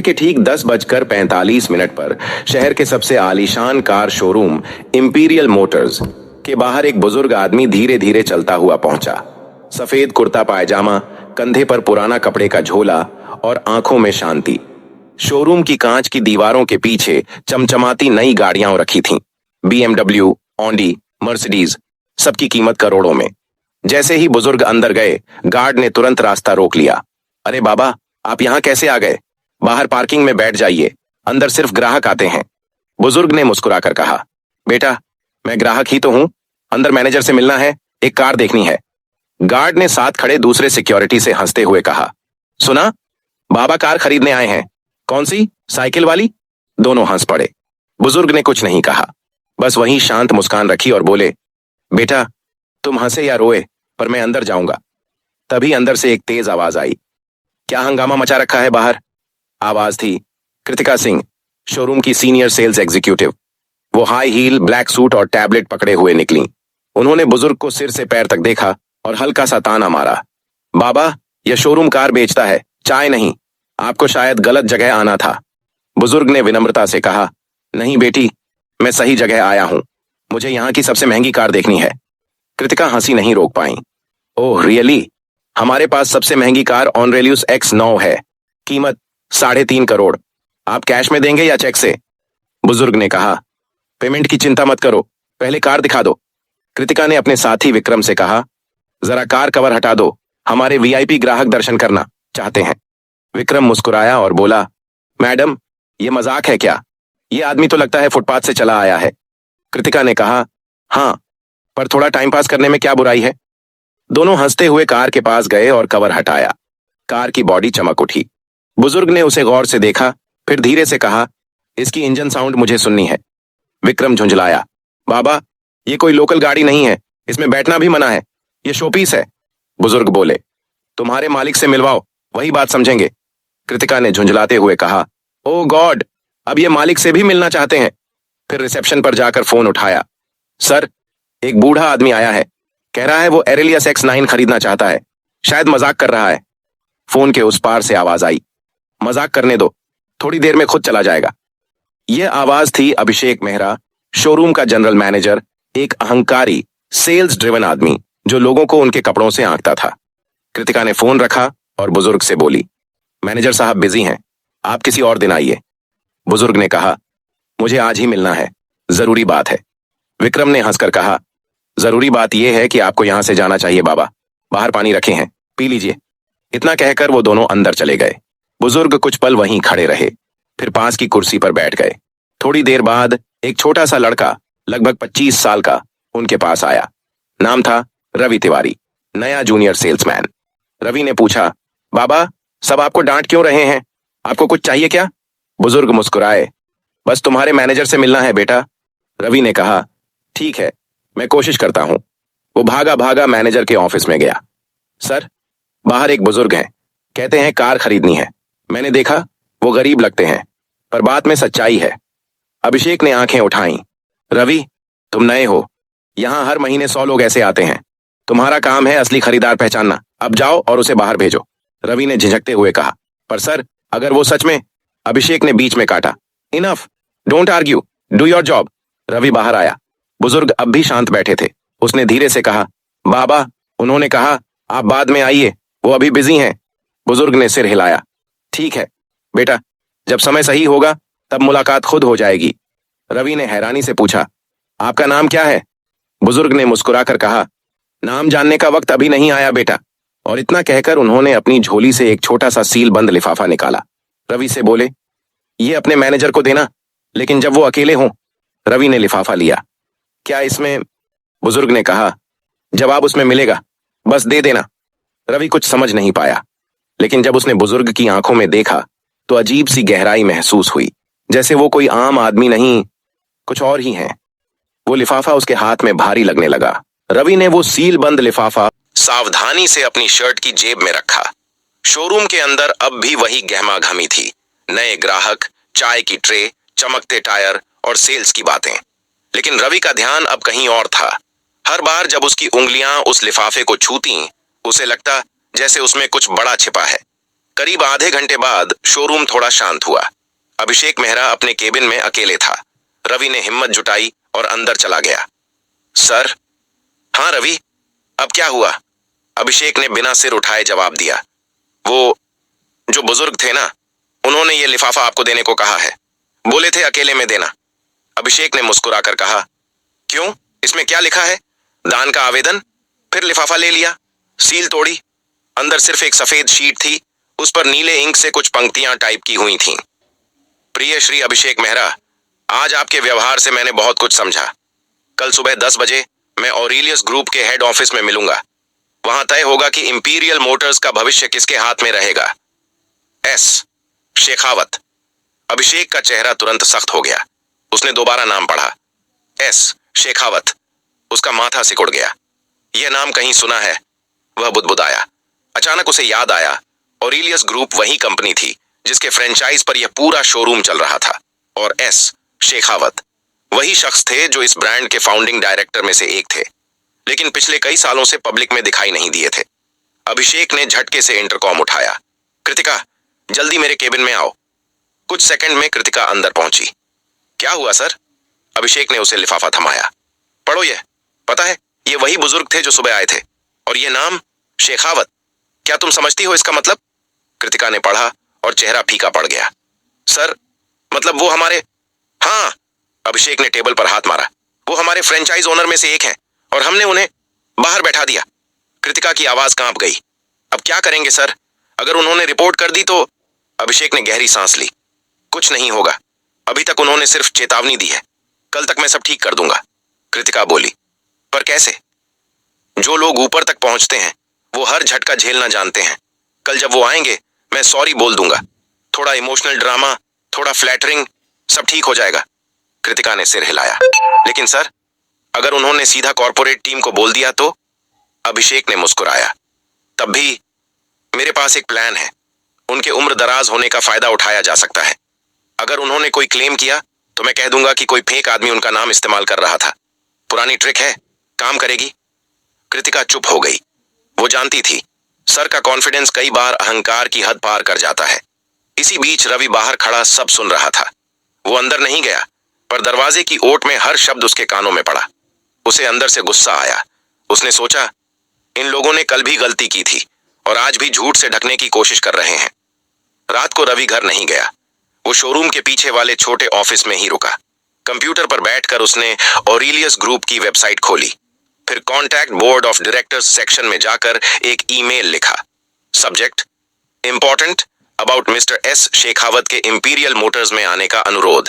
के ठीक 10:45 पर शहर के सबसे आलीशान कार शोरूम इंपीरियल मोटर्स के बाहर एक बुजुर्ग आदमी धीरे धीरे चलता हुआ पहुंचा। सफेद कुर्ता पायजामा, कंधे पर पुराना कपड़े का झोला और आंखों में शांति। शोरूम की कांच की दीवारों के पीछे चमचमाती नई गाड़ियां रखी थीं। BMW, ऑडी, मर्सिडीज, सबकी कीमत करोड़ों में। जैसे ही बुजुर्ग अंदर गए, गार्ड ने तुरंत रास्ता रोक लिया। अरे बाबा, आप यहां कैसे आ गए? बाहर पार्किंग में बैठ जाइए, अंदर सिर्फ ग्राहक आते हैं। बुजुर्ग ने मुस्कुराकर कहा। बेटा, मैं ग्राहक ही तो हूं, अंदर मैनेजर से मिलना है, एक कार देखनी है। गार्ड ने साथ खड़े दूसरे सिक्योरिटी से हंसते हुए कहा। सुना, बाबा कार खरीदने आए हैं। कौन सी, साइकिल वाली? दोनों हंस पड़े। बुजुर्ग ने कुछ नहीं कहा, बस वहीं शांत मुस्कान रखी और बोले, बेटा, तुम हंसे या रोए, पर मैं अंदर जाऊंगा। तभी अंदर से एक तेज आवाज आई। क्या हंगामा मचा रखा है बाहर? आवाज थी कृतिका सिंह, शोरूम की सीनियर सेल्स एग्जीक्यूटिव। वो हाई हील, ब्लैक सूट और टैबलेट पकड़े हुए निकली। उन्होंने बुजुर्ग को सिर से पैर तक देखा और हल्का सा ताना मारा। बाबा, यह शोरूम कार बेचता है, चाय नहीं। आपको शायद गलत जगह आना था। बुजुर्ग ने विनम्रता से कहा, नहीं बेटी, मैं सही जगह आया हूं। मुझे यहाँ की सबसे महंगी कार देखनी है। कृतिका हंसी नहीं रोक पाई। Oh really? हमारे पास सबसे महंगी कार ऑनरेलियस X9 है, कीमत 3.5 करोड़। आप कैश में देंगे या चेक से? बुजुर्ग ने कहा, पेमेंट की चिंता मत करो, पहले कार दिखा दो। कृतिका ने अपने साथी विक्रम से कहा, जरा कार कवर हटा दो, हमारे VIP ग्राहक दर्शन करना चाहते हैं। विक्रम मुस्कुराया और बोला, मैडम, ये मजाक है क्या? ये आदमी तो लगता है फुटपाथ से चला आया है। कृतिका ने कहा, हाँ, पर थोड़ा टाइम पास करने में क्या बुराई है। दोनों हंसते हुए कार के पास गए और कवर हटाया। कार की बॉडी चमक उठी। बुजुर्ग ने उसे गौर से देखा, फिर धीरे से कहा, इसकी इंजन साउंड मुझे सुननी है। विक्रम झुंझलाया, बाबा, ये कोई लोकल गाड़ी नहीं है, इसमें बैठना भी मना है, ये शोपीस है। बुजुर्ग बोले, तुम्हारे मालिक से मिलवाओ, वही बात समझेंगे। कृतिका ने झुंझलाते हुए कहा, ओ गॉड, अब ये मालिक से भी मिलना चाहते हैं। फिर रिसेप्शन पर जाकर फोन उठाया। सर, एक बूढ़ा आदमी आया है, कह रहा है वो एरेलियस X9 खरीदना चाहता है, शायद मजाक कर रहा है। फोन के उस पार से आवाज आई, मजाक करने दो, थोड़ी देर में खुद चला जाएगा। यह आवाज थी अभिषेक मेहरा, शोरूम का जनरल मैनेजर, एक अहंकारी, सेल्स ड्रिवन आदमी जो लोगों को उनके कपड़ों से आंकता था। कृतिका ने फोन रखा और बुजुर्ग से बोली, मैनेजर साहब बिजी हैं, आप किसी और दिन आइए। बुजुर्ग ने कहा, मुझे आज ही मिलना है, जरूरी बात है। विक्रम ने हंसकर कहा, जरूरी बात यह है कि आपको यहां से जाना चाहिए बाबा, बाहर पानी रखे हैं, पी लीजिए। इतना कहकर वो दोनों अंदर चले गए। बुजुर्ग कुछ पल वहीं खड़े रहे, फिर पास की कुर्सी पर बैठ गए। थोड़ी देर बाद एक छोटा सा लड़का, लगभग 25 साल का, उनके पास आया। नाम था रवि तिवारी, नया जूनियर सेल्समैन। रवि ने पूछा, बाबा, सब आपको डांट क्यों रहे हैं? आपको कुछ चाहिए क्या? बुजुर्ग मुस्कुराए, बस तुम्हारे मैनेजर से मिलना है बेटा। रवि ने कहा, ठीक है, मैं कोशिश करता हूं। वो भागा भागा मैनेजर के ऑफिस में गया। सर, बाहर एक बुजुर्ग हैं, कहते हैं कार खरीदनी है। मैंने देखा, वो गरीब लगते हैं, पर बात में सच्चाई है। अभिषेक ने आंखें उठाई। रवि, तुम नए हो, यहां हर महीने 100 लोग ऐसे आते हैं, तुम्हारा काम है असली खरीदार पहचानना। अब जाओ और उसे बाहर भेजो। रवि ने झिझकते हुए कहा, पर सर, अगर वो सच में। अभिषेक ने बीच में काटा, enough, don't argue, do your job. Ravi बाहर आया। बुजुर्ग अब भी शांत बैठे थे। उसने धीरे से कहा, बाबा, उन्होंने कहा आप बाद में आइए, वो अभी बिजी हैं। बुजुर्ग ने सिर हिलाया, ठीक है बेटा, जब समय सही होगा तब मुलाकात खुद हो जाएगी। रवि ने हैरानी से पूछा, आपका नाम क्या है? बुजुर्ग ने मुस्कुराकर कहा, नाम जानने का वक्त अभी नहीं आया बेटा। और इतना कहकर उन्होंने अपनी झोली से एक छोटा सा सील बंद लिफाफा निकाला। रवि से बोले, ये अपने मैनेजर को देना, लेकिन जब वो अकेले हों। रवि ने लिफाफा लिया। क्या इसमें? बुजुर्ग ने कहा, जवाब उसमें मिलेगा, बस दे देना। रवि कुछ समझ नहीं पाया, लेकिन जब उसने बुजुर्ग की आंखों में देखा तो अजीब सी गहराई महसूस हुई, जैसे वो कोई आम आदमी नहीं, कुछ और ही है। वो लिफाफा उसके हाथ में भारी लगने लगा। रवि ने वो सील बंद लिफाफा सावधानी से अपनी शर्ट की जेब में रखा। शोरूम के अंदर अब भी वही गहमा गहमी थी, नए ग्राहक, चाय की ट्रे, चमकते टायर और सेल्स की बातें। लेकिन रवि का ध्यान अब कहीं और था। हर बार जब उसकी उंगलियां उस लिफाफे को छूतीं, उसे लगता जैसे उसमें कुछ बड़ा छिपा है। करीब आधे घंटे बाद शोरूम थोड़ा शांत हुआ। अभिषेक मेहरा अपने केबिन में अकेले था। रवि ने हिम्मत जुटाई और अंदर चला गया। सर। हाँ रवि, अब क्या हुआ? अभिषेक ने बिना सिर उठाए जवाब दिया। वो जो बुजुर्ग थे ना, उन्होंने ये लिफाफा आपको देने को कहा है। बोले थे अकेले में देना। अभिषेक ने मुस्कुराकर कहा। क्यों, इसमें क्या लिखा है? दान का आवेदन? फिर लिफाफा ले लिया, सील तोड़ी। अंदर सिर्फ एक सफेद शीट थी, उस पर नीले इंक से कुछ पंक्तियां टाइप की हुई थीं। प्रिय श्री अभिषेक मेहरा, आज आपके व्यवहार से मैंने बहुत कुछ समझा। कल सुबह 10 बजे मैं ऑरेलियस ग्रुप के हेड ऑफिस में मिलूंगा। वहां तय होगा कि इंपीरियल मोटर्स का भविष्य किसके हाथ में रहेगा। एस शेखावत। अभिषेक का चेहरा तुरंत सख्त हो गया। उसने दोबारा नाम पढ़ा, एस शेखावत। उसका माथा सिकुड़ गया। यह नाम कहीं सुना है, वह बुदबुदाया। अचानक उसे याद आया, ऑरेलियस ग्रुप वही कंपनी थी जिसके फ्रेंचाइज पर यह पूरा शोरूम चल रहा था, और एस शेखावत वही शख्स थे जो इस ब्रांड के फाउंडिंग डायरेक्टर में से एक थे, लेकिन पिछले कई सालों से पब्लिक में दिखाई नहीं दिए थे। अभिषेक ने झटके से इंटरकॉम उठाया। कृतिका, जल्दी मेरे केबिन में आओ। कुछ सेकंड में कृतिका अंदर पहुंची। क्या हुआ सर? अभिषेक ने उसे लिफाफा थमाया। पढ़ो ये। पता है, ये वही बुजुर्ग थे जो सुबह आए थे, और ये नाम शेखावत। क्या तुम समझती हो इसका मतलब? कृतिका ने पढ़ा और चेहरा फीका पड़ गया। सर, मतलब वो हमारे। हाँ, अभिषेक ने टेबल पर हाथ मारा। वो हमारे फ्रेंचाइज ओनर में से एक हैं, और हमने उन्हें बाहर बैठा दिया। कृतिका की आवाज कांप गई। अब क्या करेंगे सर? अगर उन्होंने रिपोर्ट कर दी तो? अभिषेक ने गहरी सांस ली। कुछ नहीं होगा, अभी तक उन्होंने सिर्फ चेतावनी दी है। कल तक मैं सब ठीक कर दूंगा। कृतिका बोली। पर कैसे? जो लोग ऊपर तक पहुंचते हैं वो हर झटका झेलना जानते हैं। कल जब वो आएंगे मैं सॉरी बोल दूंगा। थोड़ा इमोशनल ड्रामा, थोड़ा फ्लैटरिंग, सब ठीक हो जाएगा। कृतिका ने सिर हिलाया। लेकिन सर, अगर उन्होंने सीधा कॉर्पोरेट टीम को बोल दिया तो? अभिषेक ने मुस्कुराया। तब भी मेरे पास एक प्लान है। उनके उम्र दराज होने का फायदा उठाया जा सकता है। अगर उन्होंने कोई क्लेम किया तो मैं कह दूंगा कि कोई फेक आदमी उनका नाम इस्तेमाल कर रहा था। पुरानी ट्रिक है, काम करेगी। कृतिका चुप हो गई। वो जानती थी सर का कॉन्फिडेंस कई बार अहंकार की हद पार कर जाता है। इसी बीच रवि बाहर खड़ा सब सुन रहा था। वो अंदर नहीं गया, पर दरवाजे की ओट में हर शब्द उसके कानों में पड़ा। उसे अंदर से गुस्सा आया। उसने सोचा, इन लोगों ने कल भी गलती की थी और आज भी झूठ से ढकने की कोशिश कर रहे हैं। रात को रवि घर नहीं गया। वो शोरूम के पीछे वाले छोटे ऑफिस में ही रुका। कंप्यूटर पर बैठकर उसने ऑरेलियस ग्रुप की वेबसाइट खोली। फिर contact board of directors section में जाकर एक ईमेल लिखा। Subject, important about mister S Shekhawat के इंपीरियल मोटर्स में आने का अनुरोध।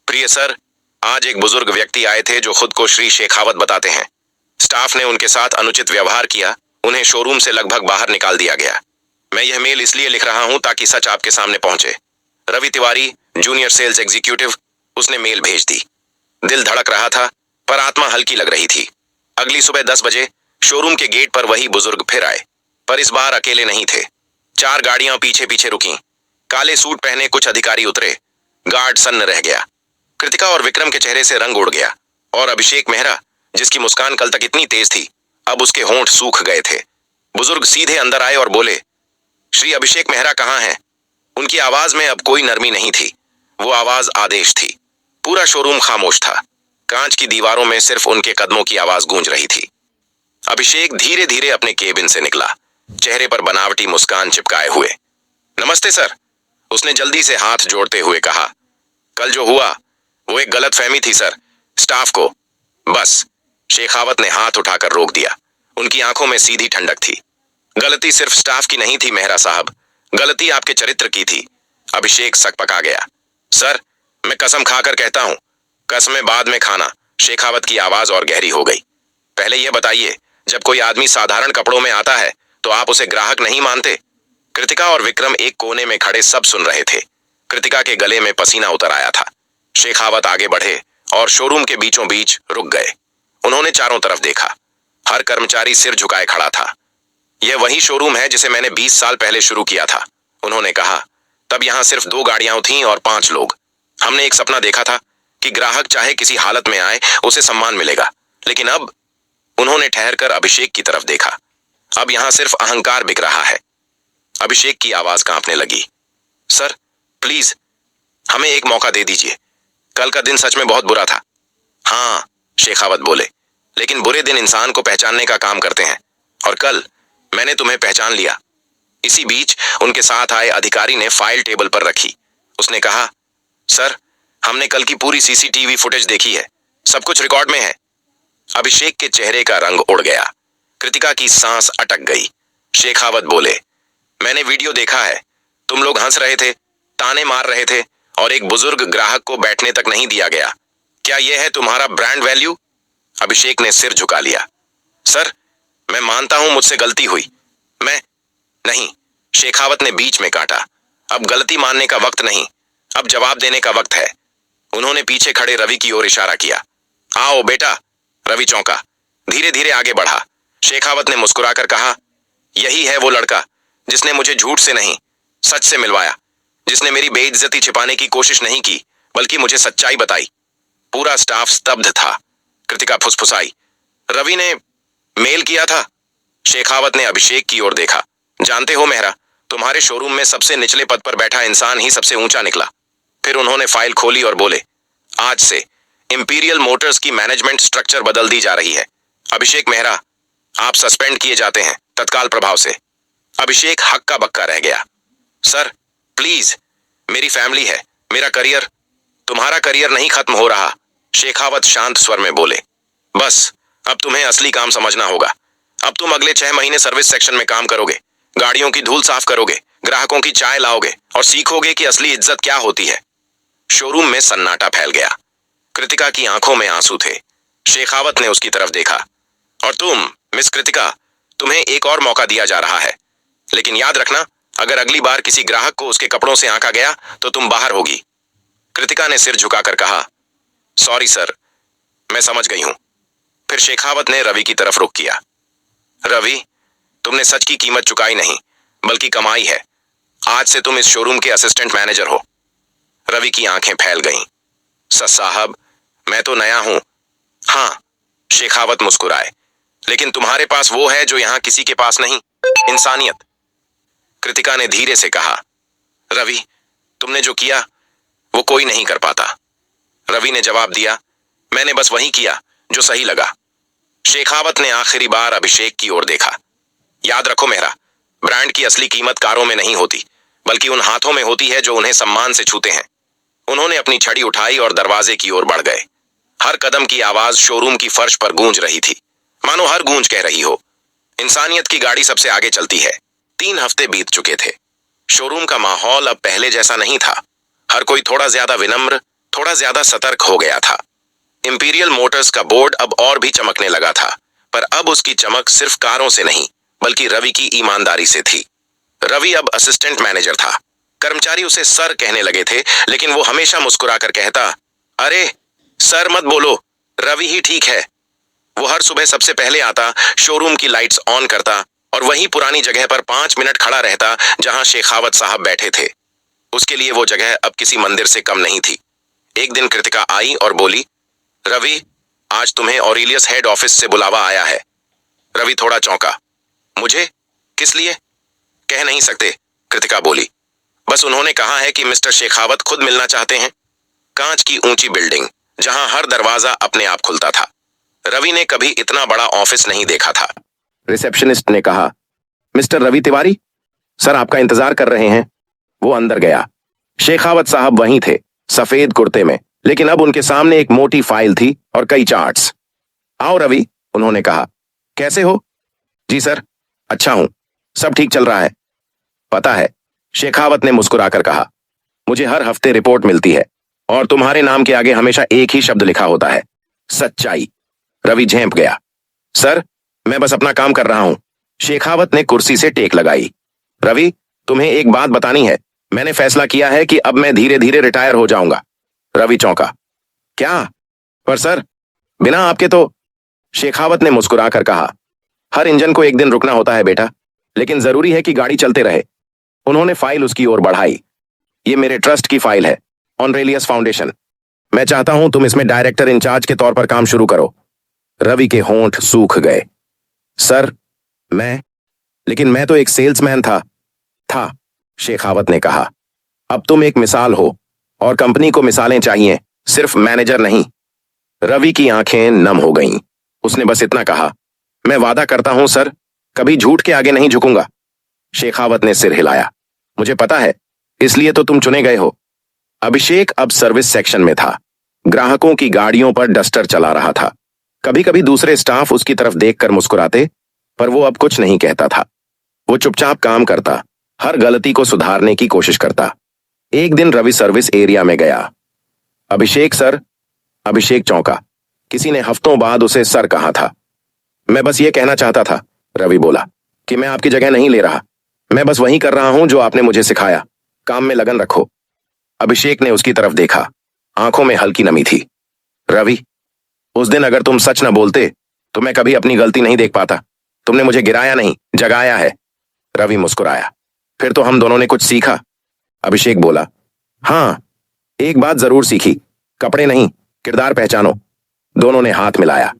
प्रिय सर, आज एक बुजुर्ग व्यक्ति आए थे जो खुद को श्री शेखावत बताते हैं। स्टाफ ने उनके साथ अनुचित व्यवहार किया, उन्हें शोरूम से लगभग बाहर निकाल दिया गया। मैं यह मेल इसलिए लिख रहा हूं ताकि सच आपके सामने पहुंचे। Ravi Tiwari, junior sales executive. उसने मेल भेज दी। दिल धड़क रहा था, पर आत्मा हल्की लग रही थी। अगली सुबह 10 बजे शोरूम के गेट पर वही बुजुर्ग फिर आए, पर इस बार अकेले नहीं थे। 4 गाड़ियां पीछे पीछे रुकीं। काले सूट पहने कुछ अधिकारी उतरे। गार्ड सन्न रह गया। कृतिका और विक्रम के चेहरे से रंग उड़ गया, और अभिषेक मेहरा, जिसकी मुस्कान कल तक इतनी तेज थी, अब उसके होंठ सूख गए थे। बुजुर्ग सीधे अंदर आए और बोले, श्री अभिषेक मेहरा कहाँ हैं? उनकी आवाज में अब कोई नरमी नहीं थी। वो आवाज आदेश थी। पूरा शोरूम खामोश था। कांच की दीवारों में सिर्फ उनके कदमों की आवाज गूंज रही थी। अभिषेक धीरे धीरे अपने केबिन से निकला, चेहरे पर बनावटी मुस्कान चिपकाए हुए। नमस्ते सर, उसने जल्दी से हाथ जोड़ते हुए कहा। कल जो हुआ वो एक गलतफहमी थी सर, स्टाफ को। बस। शेखावत ने हाथ उठाकर रोक दिया। उनकी आंखों में सीधी ठंडक थी। गलती सिर्फ स्टाफ की नहीं थी मेहरा साहब, गलती आपके चरित्र की थी। अभिषेक सकपका गया। सर, मैं कसम खाकर कहता हूं, कसमें बाद में खाना। शेखावत की आवाज और गहरी हो गई। पहले यह बताइए, जब कोई आदमी साधारण कपड़ों में आता है तो आप उसे ग्राहक नहीं मानते? कृतिका और विक्रम एक कोने में खड़े सब सुन रहे थे। कृतिका के गले में पसीना उतर आया था। शेखावत आगे बढ़े और शोरूम के बीचों बीच रुक गए। उन्होंने चारों तरफ देखा। हर कर्मचारी सिर झुकाए खड़ा था। यह वही शोरूम है जिसे मैंने 20 साल पहले शुरू किया था, उन्होंने कहा। तब यहां सिर्फ 2 गाड़ियां थीं और 5 लोग। हमने एक सपना देखा था कि ग्राहक चाहे किसी हालत में आए उसे सम्मान मिलेगा, लेकिन अब। उन्होंने ठहरकर अभिषेक की तरफ देखा। अब यहां सिर्फ अहंकार बिक रहा है। अभिषेक की आवाज कांपने लगी। सर प्लीज हमें एक मौका दे दीजिए, कल का दिन सच में बहुत बुरा था। हाँ, शेखावत बोले, लेकिन बुरे दिन इंसान को पहचानने का काम करते हैं, और कल मैंने तुम्हें पहचान लिया। इसी बीच उनके साथ आए अधिकारी ने फाइल टेबल पर रखी। उसने कहा, सर हमने कल की पूरी सीसीटीवी फुटेज देखी है, सब कुछ रिकॉर्ड में है। अभिषेक के चेहरे का रंग उड़ गया। कृतिका की सांस अटक गई। शेखावत बोले, मैंने वीडियो देखा है, तुम लोग हंस रहे थे, ताने मार रहे थे, और एक बुजुर्ग ग्राहक को बैठने तक नहीं दिया गया। क्या यह है तुम्हारा ब्रांड वैल्यू? अभिषेक ने सिर झुका लिया। सर मैं मानता हूं मुझसे गलती हुई, मैं नहीं। शेखावत ने बीच में काटा, अब गलती मानने का वक्त नहीं, अब जवाब देने का वक्त है। उन्होंने पीछे खड़े रवि की ओर इशारा किया। आओ बेटा। रवि चौंका, धीरे धीरे आगे बढ़ा। शेखावत ने मुस्कुराकर कहा, यही है वो लड़का जिसने मुझे झूठ से नहीं सच से मिलवाया, जिसने मेरी बेइज्जती छिपाने की कोशिश नहीं की बल्कि मुझे सच्चाई बताई। पूरा स्टाफ स्तब्ध था। कृतिका फुसफुसाई, रवि ने मेल किया था? शेखावत ने अभिषेक की ओर देखा। जानते हो मेहरा, तुम्हारे शोरूम में सबसे निचले पद पर बैठा इंसान ही सबसे ऊंचा निकला। फिर उन्होंने फाइल खोली और बोले, आज से इंपीरियल मोटर्स की मैनेजमेंट स्ट्रक्चर बदल दी जा रही है। अभिषेक मेहरा, आप सस्पेंड किए जाते हैं तत्काल प्रभाव से। अभिषेक हक्का बक्का रह गया। सर प्लीज, मेरी फैमिली है, मेरा करियर। तुम्हारा करियर नहीं खत्म हो रहा, शेखावत शांत स्वर में बोले। बस अब तुम्हें असली काम समझना होगा। अब तुम अगले 6 महीने सर्विस सेक्शन में काम करोगे, गाड़ियों की धूल साफ करोगे, ग्राहकों की चाय लाओगे और सीखोगे कि असली इज्जत क्या होती है। शोरूम में सन्नाटा फैल गया। कृतिका की आंखों में आंसू थे। शेखावत ने उसकी तरफ देखा। और तुम मिस कृतिका, तुम्हें एक और मौका दिया जा रहा है, लेकिन याद रखना, अगर अगली बार किसी ग्राहक को उसके कपड़ों से आंका गया तो तुम बाहर होगी। कृतिका ने सिर झुकाकर कहा, सॉरी सर, मैं समझ गई हूं। फिर शेखावत ने रवि की तरफ रुख किया। रवि, तुमने सच की कीमत चुकाई नहीं बल्कि कमाई है। आज से तुम इस शोरूम के असिस्टेंट मैनेजर हो। रवि की आंखें फैल गईं। सर साहब, मैं तो नया हूं। हाँ, शेखावत मुस्कुराए, लेकिन तुम्हारे पास वो है जो यहां किसी के पास नहीं, इंसानियत। कृतिका ने धीरे से कहा, रवि, तुमने जो किया वो कोई नहीं कर पाता। रवि ने जवाब दिया, मैंने बस वही किया जो सही लगा। शेखावत ने आखिरी बार अभिषेक की ओर देखा। याद रखो मेहरा, ब्रांड की असली कीमत कारों में नहीं होती बल्कि उन हाथों में होती है जो उन्हें सम्मान से छूते हैं। उन्होंने अपनी छड़ी उठाई और दरवाजे की ओर बढ़ गए। हर कदम की आवाज शोरूम की फर्श पर गूंज रही थी, मानो हर गूंज कह रही हो, इंसानियत की गाड़ी सबसे आगे चलती है। 3 हफ्ते बीत चुके थे। शोरूम का माहौल अब पहले जैसा नहीं था। हर कोई थोड़ा ज्यादा विनम्र, थोड़ा ज्यादा सतर्क हो गया था। इंपीरियल मोटर्स का बोर्ड अब और भी चमकने लगा था, पर अब उसकी चमक सिर्फ कारों से नहीं बल्कि रवि की ईमानदारी से थी। रवि अब असिस्टेंट मैनेजर था। कर्मचारी उसे सर कहने लगे थे, लेकिन वो हमेशा मुस्कुराकर कहता, अरे सर मत बोलो, रवि ही ठीक है। वो हर सुबह सबसे पहले आता, शोरूम की लाइट्स ऑन करता और वहीं पुरानी जगह पर 5 मिनट खड़ा रहता जहां शेखावत साहब बैठे थे। उसके लिए वो जगह अब किसी मंदिर से कम नहीं थी। एक दिन कृतिका आई और बोली, रवि, आज तुम्हें ऑरेलियस हेड ऑफिस से बुलावा आया है। रवि थोड़ा चौंका। मुझे? किस लिए? कह नहीं सकते, कृतिका बोली। बस उन्होंने कहा है कि मिस्टर शेखावत खुद मिलना चाहते हैं। कांच की ऊंची बिल्डिंग जहां हर दरवाजा अपने आप खुलता था। रवि ने कभी इतना बड़ा ऑफिस नहीं देखा था। रिसेप्शनिस्ट ने कहा, मिस्टर रवि तिवारी, सर आपका इंतजार कर रहे हैं। वो अंदर गया। शेखावत साहब वहीं थे, सफेद कुर्ते में, लेकिन अब उनके सामने एक मोटी फाइल थी और कई चार्ट्स। आओ रवि, उन्होंने कहा, कैसे हो? जी सर, अच्छा हूं, सब ठीक चल रहा है। पता है, शेखावत ने मुस्कुराकर कहा, मुझे हर हफ्ते रिपोर्ट मिलती है और तुम्हारे नाम के आगे हमेशा एक ही शब्द लिखा होता है, सच्चाई। रवि झेंप गया। सर, मैं बस अपना काम कर रहा हूं। शेखावत ने कुर्सी से टेक लगाई। रवि, तुम्हें एक बात बतानी है। मैंने फैसला किया है कि अब मैं धीरे धीरे रिटायर हो जाऊंगा। रवि चौंका। क्या? पर सर, बिना आपके तो। शेखावत ने मुस्कुराकर कहा, हर इंजन को एक दिन रुकना होता है बेटा, लेकिन जरूरी है कि गाड़ी चलते रहे। उन्होंने फाइल उसकी ओर बढ़ाई। ये मेरे ट्रस्ट की फाइल है, ऑनरेलियस फाउंडेशन। मैं चाहता हूं तुम इसमें डायरेक्टर इंचार्ज के तौर पर काम शुरू करो। रवि के होंठ सूख गए। सर, लेकिन मैं तो एक सेल्समैन था। था, शेखावत ने कहा। अब तुम एक मिसाल हो और कंपनी को मिसालें चाहिए, सिर्फ मैनेजर नहीं। रवि की आंखें नम हो गईं। उसने बस इतना कहा, मैं वादा करता हूं सर, कभी झूठ के आगे नहीं झुकूंगा। शेखावत ने सिर हिलाया। मुझे पता है, इसलिए तो तुम चुने गए हो। अभिषेक अब सर्विस सेक्शन में था। ग्राहकों की गाड़ियों पर डस्टर चला रहा था। कभी कभी दूसरे स्टाफ उसकी तरफ देखकर मुस्कुराते, पर वो अब कुछ नहीं कहता था। वो चुपचाप काम करता, हर गलती को सुधारने की कोशिश करता। एक दिन रवि सर्विस एरिया में गया। अभिषेक सर। अभिषेक चौंका। किसी ने हफ्तों बाद उसे सर कहा था। मैं बस ये कहना चाहता था, रवि बोला, कि मैं आपकी जगह नहीं ले रहा। मैं बस वही कर रहा हूं जो आपने मुझे सिखाया। काम में लगन रखो। अभिषेक ने उसकी तरफ देखा। आंखों में हल्की नमी थी। रवि, उस दिन अगर तुम सच न बोलते तो मैं कभी अपनी गलती नहीं देख पाता। तुमने मुझे गिराया नहीं, जगाया है। रवि मुस्कुराया। फिर तो हम दोनों ने कुछ सीखा। अभिषेक बोला, हां, एक बात जरूर सीखी, कपड़े नहीं, किरदार पहचानो। दोनों ने हाथ मिलाया।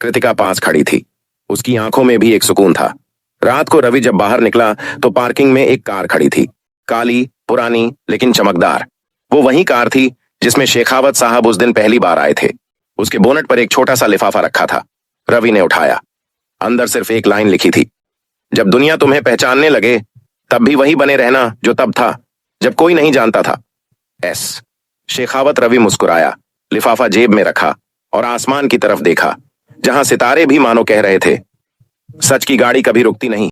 कृतिका पास खड़ी थी। उसकी आंखों में भी एक सुकून था। रात को रवि जब बाहर निकला तो पार्किंग में एक कार खड़ी थी। काली, पुरानी, लेकिन चमकदार। वो वही कार थी जिसमें शेखावत साहब उस दिन पहली बार आए थे। उसके बोनट पर एक छोटा सा लिफाफा रखा था। रवि ने उठाया। अंदर सिर्फ एक लाइन लिखी थी, जब दुनिया तुम्हें पहचानने लगे तब भी वही बने रहना जो तब था, जब कोई नहीं जानता था। एस। शेखावत। रवि मुस्कुराया, लिफाफा जेब में रखा और आसमान की तरफ देखा, जहां सितारे भी मानो कह रहे थे, सच की गाड़ी कभी रुकती नहीं।